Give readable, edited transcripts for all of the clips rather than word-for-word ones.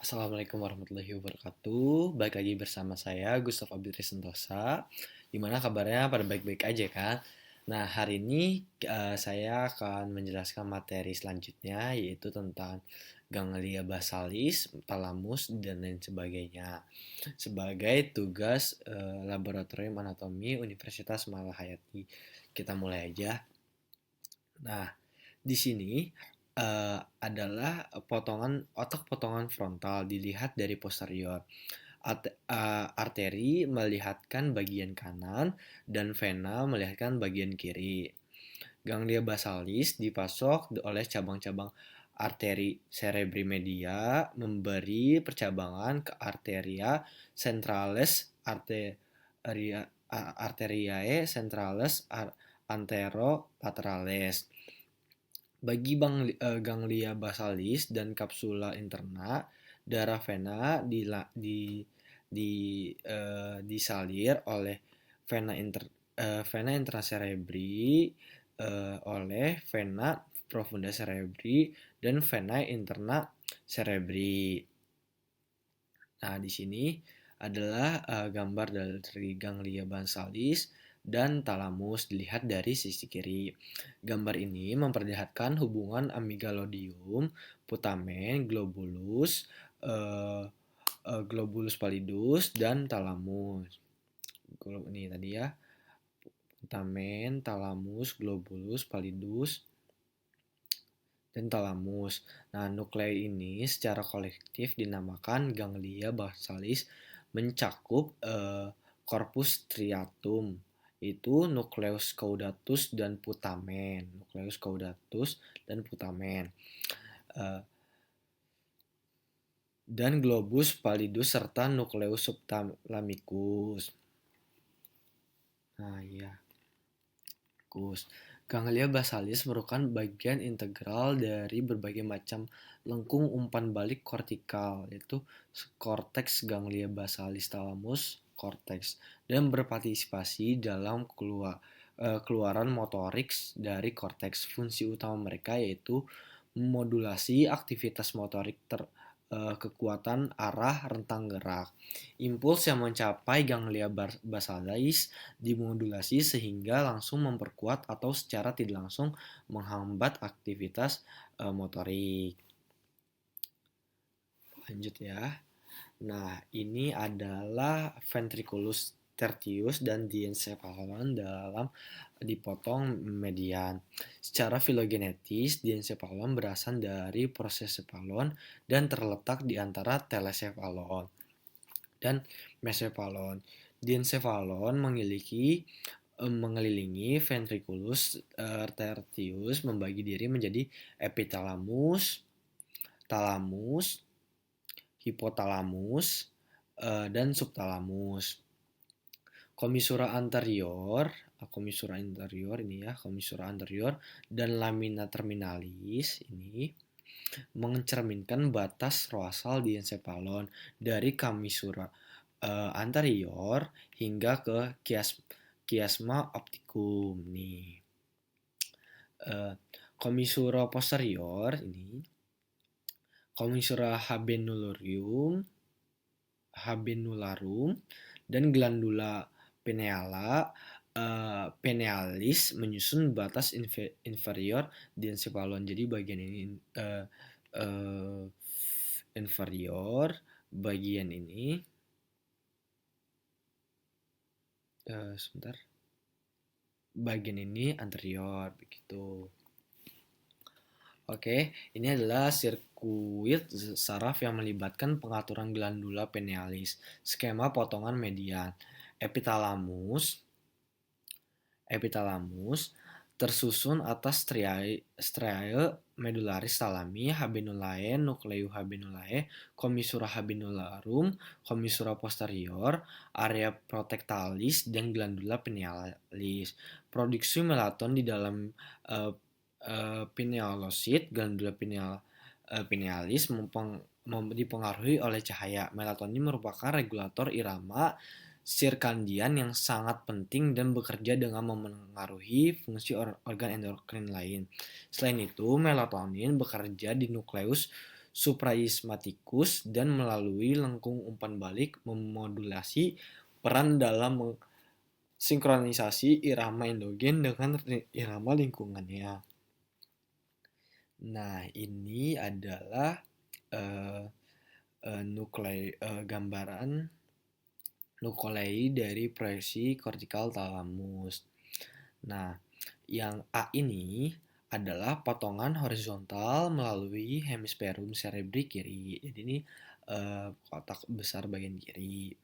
Assalamualaikum warahmatullahi wabarakatuh. Balik lagi bersama saya Gustaf Abdul Sentosa. Gimana kabarnya? Pada baik-baik aja kan? Nah, hari ini saya akan menjelaskan materi selanjutnya yaitu tentang ganglia basalis, talamus dan lain sebagainya. Sebagai tugas Laboratorium Anatomi Universitas Malahayati. Kita mulai aja. Nah, di sini adalah potongan otak potongan frontal dilihat dari posterior. Arteri melihatkan bagian kanan dan vena melihatkan bagian kiri. Ganglia basalis dipasok oleh cabang-cabang arteri cerebri media memberi percabangan ke arteria centralis arteriae centralis anterolaterales. Bagi ganglia basalis dan kapsula interna, darah vena disalir oleh vena intracerebri, oleh vena profunda cerebri dan vena interna cerebri. Nah, di sini adalah gambar dari ganglia basalis dan talamus dilihat dari sisi kiri. Gambar ini memperlihatkan hubungan amyloidium, putamen, globulus pallidus dan talamus. Ini tadi ya, putamen, talamus, globulus pallidus dan talamus. Nah, nuklei ini secara kolektif dinamakan ganglia basalis mencakup corpus striatum, itu nukleus caudatus dan putamen. Dan globus pallidus serta nukleus subthalamicus. Nah, iya. Ganglia basalis merupakan bagian integral dari berbagai macam lengkung umpan balik kortikal, yaitu korteks ganglia basalis talamus korteks, dan berpartisipasi dalam keluaran motorik dari korteks. Fungsi utama mereka yaitu memodulasi aktivitas motorik kekuatan arah rentang gerak. Impuls yang mencapai ganglia basalis dimodulasi sehingga langsung memperkuat atau secara tidak langsung menghambat aktivitas motorik. Lanjut ya. Nah, ini adalah ventriculus tertius dan diencephalon dalam dipotong median. Secara filogenetis, diencephalon berasal dari prosencephalon dan terletak di antara telecephalon dan mesencephalon. Diencephalon mengelilingi ventriculus tertius, membagi diri menjadi epithalamus, talamus, hipotalamus, dan subtalamus. Komisura anterior dan lamina terminalis ini mencerminkan batas roasal diencephalon dari komisura anterior hingga ke kiasma opticum nih. Komisura posterior ini, komisura habenularum dan glandula pinealis menyusun batas inferior diencephalon. Jadi bagian ini inferior, bagian ini bagian ini anterior begitu. Oke, ini adalah sirkuit saraf yang melibatkan pengaturan glandula pinealis. Skema potongan median. Epithalamus tersusun atas striae medullaris thalami, habenulae, nucleu habenulae, commissura habenularum, commissura posterior, area protectalis, dan glandula pinealis. Produksi melaton di dalam pinealosit, glandula pinealis dipengaruhi oleh cahaya. Melatonin merupakan regulator irama sirkadian yang sangat penting dan bekerja dengan memengaruhi fungsi organ endokrin lain. Selain itu, melatonin bekerja di nukleus suprachiasmaticus dan melalui lengkung umpan balik memodulasi peran dalam sinkronisasi irama endogen dengan irama lingkungannya. Nah, ini adalah gambaran nuklei dari proyeksi kortikal talamus. Nah, yang A ini adalah potongan horizontal melalui hemisferium cerebri kiri. Jadi ini kotak besar bagian kiri.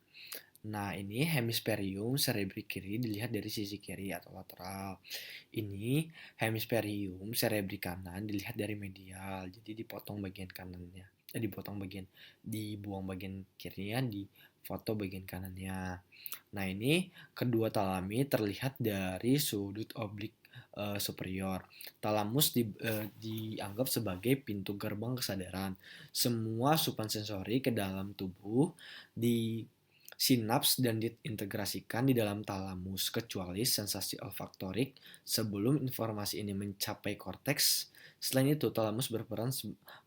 Nah, ini hemisferium cerebri kiri dilihat dari sisi kiri atau lateral. Ini hemisferium cerebri kanan dilihat dari medial. Jadi dipotong bagian kanannya. Dibuang bagian kirinya, difoto bagian kanannya. Nah, ini kedua talami terlihat dari sudut oblik superior. Talamus dianggap sebagai pintu gerbang kesadaran. Semua supransensori ke dalam tubuh di sinaps dan diintegrasikan di dalam talamus, kecuali sensasi olfaktorik sebelum informasi ini mencapai korteks. Selain itu, talamus berperan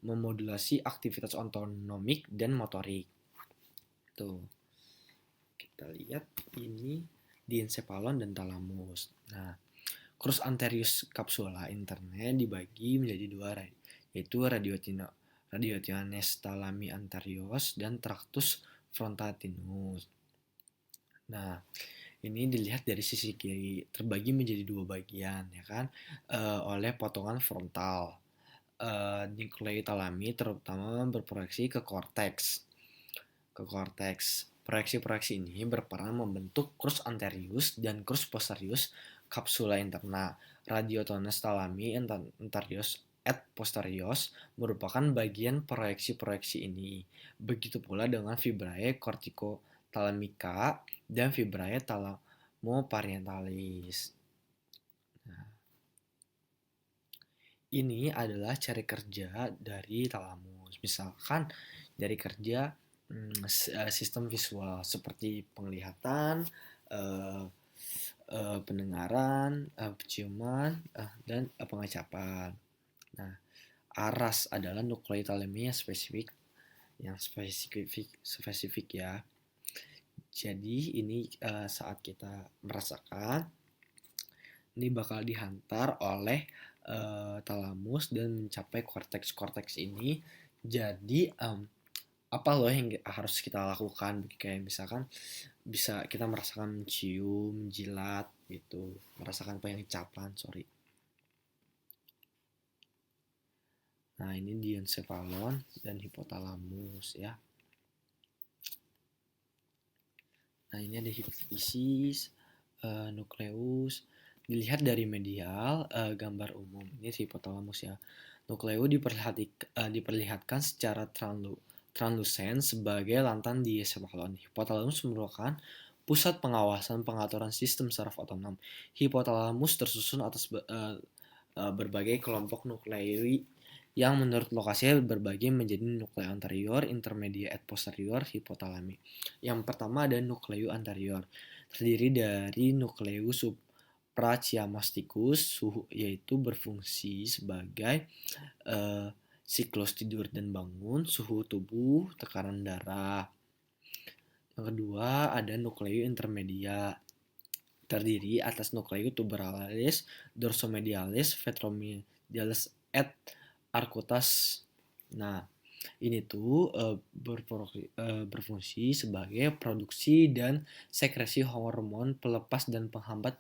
memodulasi aktivitas otonomik dan motorik. Tuh, kita lihat ini diencephalon dan talamus. Nah, crus anterius capsula interne dibagi menjadi dua, yaitu radiotiones thalami anterior dan tractus frontatinus. Nah, ini dilihat dari sisi kiri, terbagi menjadi dua bagian, ya kan, oleh potongan frontal. Nuklei thalami terutama berproyeksi ke korteks. Proyeksi-proyeksi ini berperan membentuk crus anterius dan crus posterius kapsula interna. Radiotiones thalami anterior et posterior merupakan bagian proyeksi-proyeksi ini. Begitu pula dengan fibrae corticothalamica dan fibrae thalamoparietalis. Nah, ini adalah cari kerja dari talamus. Misalkan dari kerja sistem visual seperti penglihatan, pendengaran, penciuman, dan pengecapan. Nah, aras adalah nuklei thalami yang spesifik ya. Jadi ini saat kita merasakan, ini bakal dihantar oleh talamus dan mencapai korteks ini. Jadi apa loh yang harus kita lakukan? Kayak misalkan bisa kita merasakan mencium, jilat gitu, merasakan pengecapan, Nah, ini diencephalon dan hipotalamus ya. Nah, ini ada hipofisis, nukleus. Dilihat dari medial, gambar umum. Ini hipotalamus ya. Nukleu diperlihatkan secara translusen sebagai lantan diencephalon. Hipotalamus merupakan pusat pengawasan pengaturan sistem saraf otonom. Hipotalamus tersusun atas berbagai kelompok nuklei yang menurut lokasinya berbagi menjadi nuklei anterior, intermediate, posterior, hipotalami. Yang pertama ada nukleu anterior, terdiri dari nukleus suprachiasmaticus, yaitu berfungsi sebagai siklus tidur dan bangun, suhu tubuh, tekanan darah. Yang kedua ada nukleu intermedia, terdiri atas nukleu tuberalis, dorsomedialis, ventromedialis, et arcutus. Nah, ini tuh berfungsi sebagai produksi dan sekresi hormon pelepas dan penghambat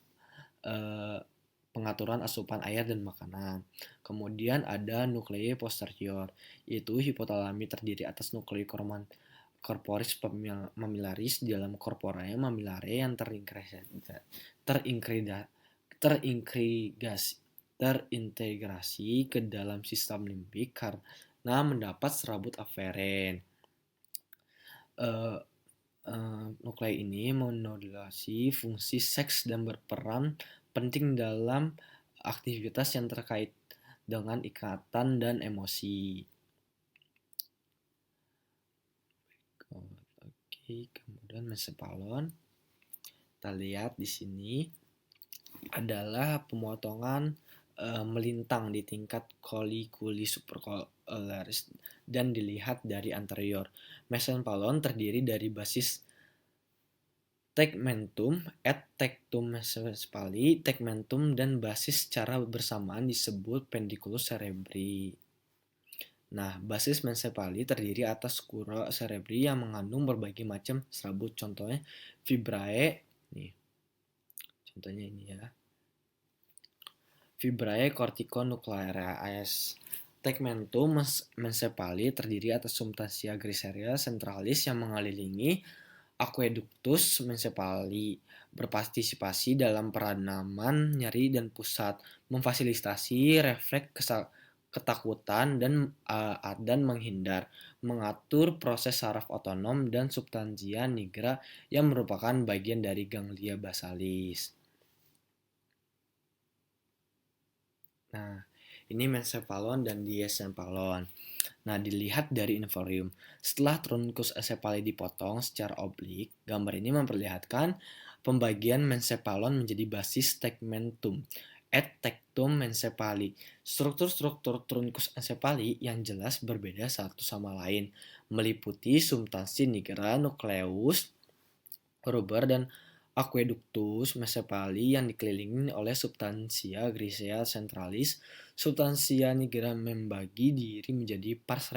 pengaturan asupan air dan makanan. Kemudian ada nuklei posterior, yaitu hipotalami terdiri atas nuklei corporis mamillaris di dalam corporea mamillare yang terintegrasi ke dalam sistem limbik karena mendapat serabut aferen. Nuklei ini memodulasi fungsi seks dan berperan penting dalam aktivitas yang terkait dengan ikatan dan emosi. Oke, kemudian mesencephalon. Kita lihat di sini adalah pemotongan melintang di tingkat kolikuli laris dan dilihat dari anterior. Mesenpalon terdiri dari basis tegmentum, tectum mesencepali, tegmentum dan basis secara bersamaan disebut pendiculus cerebri. Nah, basis mesencepali terdiri atas skura cerebri yang mengandung berbagai macam serabut, contohnya fibrae, nih, contohnya ini ya. Fibrae corticonuclearia AS. Tegmentum mesencepali terdiri atas substantia grisarea centralis yang mengelilingi aqueductus mesencepali, berpartisipasi dalam penanaman nyeri dan pusat, memfasilitasi refleks ketakutan dan menghindar, mengatur proses saraf otonom dan substansia nigra yang merupakan bagian dari ganglia basalis. Nah, ini mesencephalon dan diencephalon. Nah, dilihat dari inforium. Setelah truncus encephalii dipotong secara oblik, gambar ini memperlihatkan pembagian mesencephalon menjadi basis tegmentum, tectum mesencepali. Struktur-struktur truncus encephalii yang jelas berbeda satu sama lain, meliputi substansi nigra, nukleus, rubber, dan aqueductus mesencepali yang dikelilingi oleh substansia grisea centralis. Substansia nigra membagi diri menjadi pars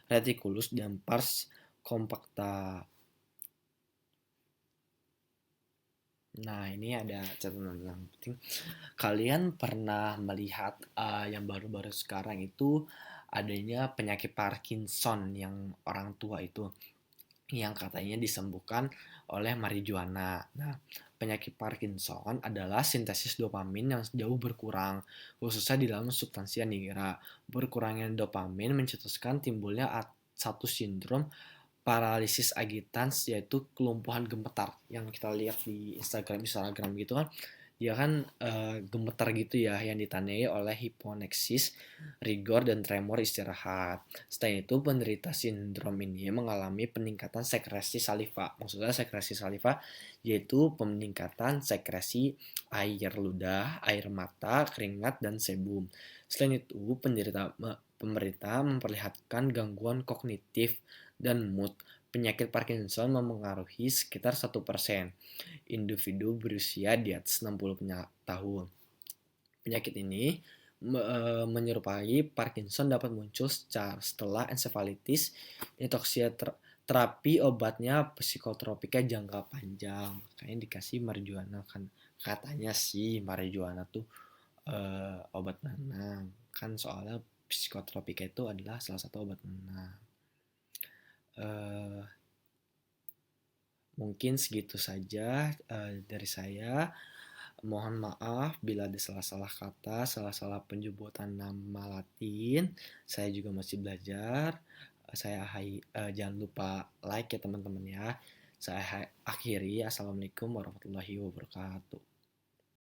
reticulus dan pars compacta. Nah, ini ada catatan yang penting. Kalian pernah melihat yang baru-baru sekarang itu adanya penyakit Parkinson yang orang tua itu, yang katanya disembuhkan oleh marijuana. Nah, penyakit Parkinson adalah sintesis dopamin yang jauh berkurang, khususnya di dalam substansi nigra. Berkurangnya dopamin mencetuskan timbulnya satu sindrom paralisis agitans, yaitu kelumpuhan gemetar yang kita lihat di Instagram gitu kan. Dia kan gemetar gitu ya, yang ditandai oleh hiponeksis, rigor, dan tremor istirahat. Selain itu, penderita sindrom ini mengalami peningkatan sekresi saliva. Maksudnya sekresi saliva yaitu peningkatan sekresi air ludah, air mata, keringat, dan sebum. Selain itu, pemerintah memperlihatkan gangguan kognitif dan mood. Penyakit Parkinson memengaruhi sekitar 1% individu berusia di atas 60 tahun. Penyakit ini menyerupai Parkinson dapat muncul setelah encephalitis, inoksia, terapi obatnya psikotropika jangka panjang. Kayaknya dikasih marijuana kan, katanya sih marijuana tuh obat menenang kan, soalnya psikotropika itu adalah salah satu obat menenang. Mungkin segitu saja dari saya. Mohon maaf bila ada salah-salah kata, salah-salah penyebutan nama Latin. Saya juga masih belajar. Jangan lupa like ya teman-teman ya. Saya akhiri. Assalamualaikum warahmatullahi wabarakatuh.